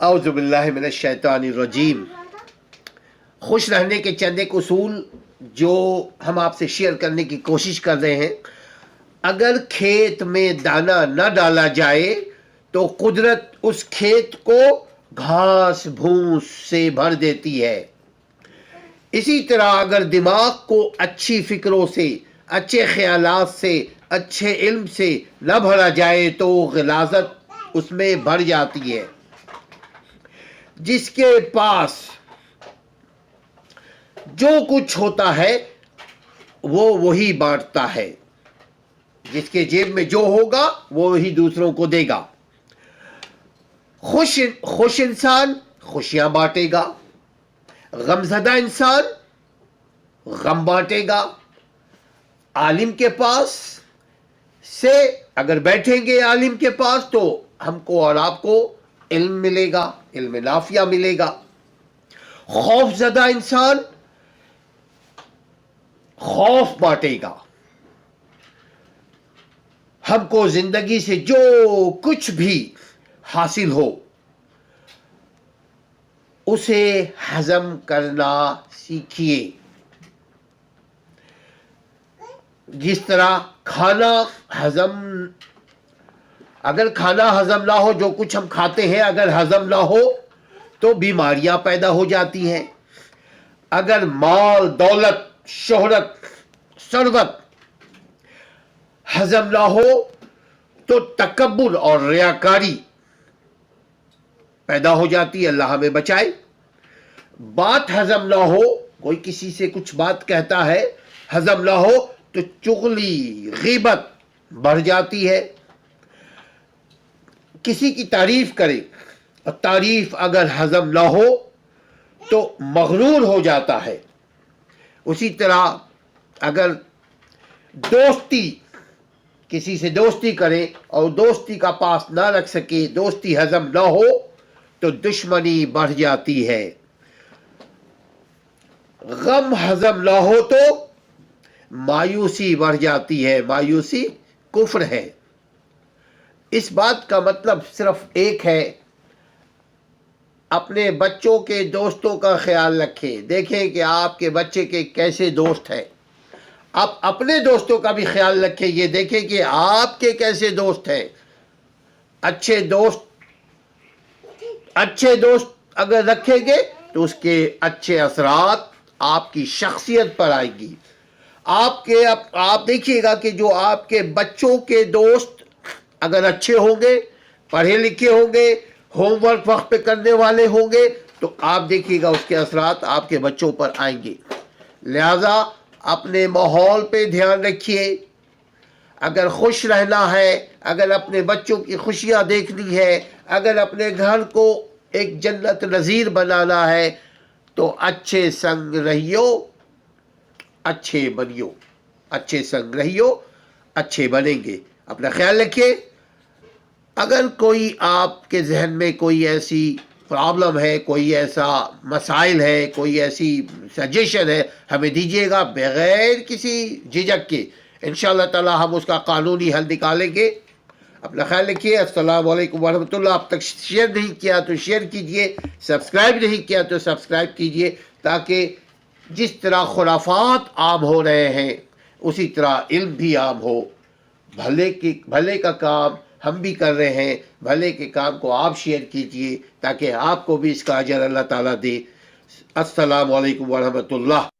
اعوذ باللہ من الشیطان الرجیم۔ خوش رہنے کے چند ایک اصول جو ہم آپ سے شیئر کرنے کی کوشش کر رہے ہیں۔ اگر کھیت میں دانہ نہ ڈالا جائے تو قدرت اس کھیت کو گھاس بھوس سے بھر دیتی ہے۔ اسی طرح اگر دماغ کو اچھی فکروں سے، اچھے خیالات سے، اچھے علم سے نہ بھرا جائے تو غلاظت اس میں بھر جاتی ہے۔ جس کے پاس جو کچھ ہوتا ہے وہ وہی بانٹتا ہے۔ جس کے جیب میں جو ہوگا وہ وہی دوسروں کو دے گا۔ خوش انسان خوشیاں بانٹے گا، غمزدہ انسان غم بانٹے گا۔ عالم کے پاس سے اگر بیٹھیں گے عالم کے پاس تو ہم کو اور آپ کو علم ملے گا، علم نافع ملے گا۔ خوف زدہ انسان خوف بانٹے گا۔ ہم کو زندگی سے جو کچھ بھی حاصل ہو اسے ہضم کرنا سیکھیے۔ جس طرح کھانا ہضم، اگر کھانا ہضم نہ ہو، جو کچھ ہم کھاتے ہیں اگر ہضم نہ ہو تو بیماریاں پیدا ہو جاتی ہیں۔ اگر مال، دولت، شہرت، ثروت ہضم نہ ہو تو تکبر اور ریاکاری پیدا ہو جاتی ہے، اللہ ہمیں بچائے۔ بات ہضم نہ ہو، کوئی کسی سے کچھ بات کہتا ہے، ہضم نہ ہو تو چغلی، غیبت بڑھ جاتی ہے۔ کسی کی تعریف کرے اور تعریف اگر ہضم نہ ہو تو مغرور ہو جاتا ہے۔ اسی طرح اگر دوستی، کسی سے دوستی کرے اور دوستی کا پاس نہ رکھ سکے، دوستی ہضم نہ ہو تو دشمنی بڑھ جاتی ہے۔ غم ہضم نہ ہو تو مایوسی بڑھ جاتی ہے، مایوسی کفر ہے۔ اس بات کا مطلب صرف ایک ہے، اپنے بچوں کے دوستوں کا خیال رکھیں، دیکھیں کہ آپ کے بچے کے کیسے دوست ہیں۔ آپ اپنے دوستوں کا بھی خیال رکھیں، یہ دیکھیں کہ آپ کے کیسے دوست ہیں۔ اچھے دوست اگر رکھیں گے تو اس کے اچھے اثرات آپ کی شخصیت پر آئیں گی۔ آپ دیکھیے گا کہ جو آپ کے بچوں کے دوست اگر اچھے ہوں گے، پڑھے لکھے ہوں گے، ہوم ورک وقت پہ کرنے والے ہوں گے تو آپ دیکھیے گا اس کے اثرات آپ کے بچوں پر آئیں گے۔ لہذا اپنے ماحول پہ دھیان رکھیے۔ اگر خوش رہنا ہے، اگر اپنے بچوں کی خوشیاں دیکھنی ہے، اگر اپنے گھر کو ایک جنت نظیر بنانا ہے تو اچھے سنگ رہیو، اچھے بنیو۔ اچھے سنگ رہیو، اچھے بنیں گے۔ اپنا خیال رکھیے۔ اگر کوئی آپ کے ذہن میں کوئی ایسی پرابلم ہے، کوئی ایسا مسائل ہے، کوئی ایسی سجیشن ہے، ہمیں دیجیے گا بغیر کسی جھجک کے۔ انشاءاللہ تعالی ہم اس کا قانونی حل نکالیں گے۔ اپنا خیال رکھیے۔ السلام علیکم ورحمۃ اللہ۔ اب تک شیئر نہیں کیا تو شیئر کیجیے، سبسکرائب نہیں کیا تو سبسکرائب کیجیے، تاکہ جس طرح خرافات عام ہو رہے ہیں اسی طرح علم بھی عام ہو۔ بھلے کا کام ہم بھی کر رہے ہیں، بھلے کے کام کو آپ شیئر کیجئے تاکہ آپ کو بھی اس کا اجر اللہ تعالیٰ دے۔ السلام علیکم ورحمۃ اللہ۔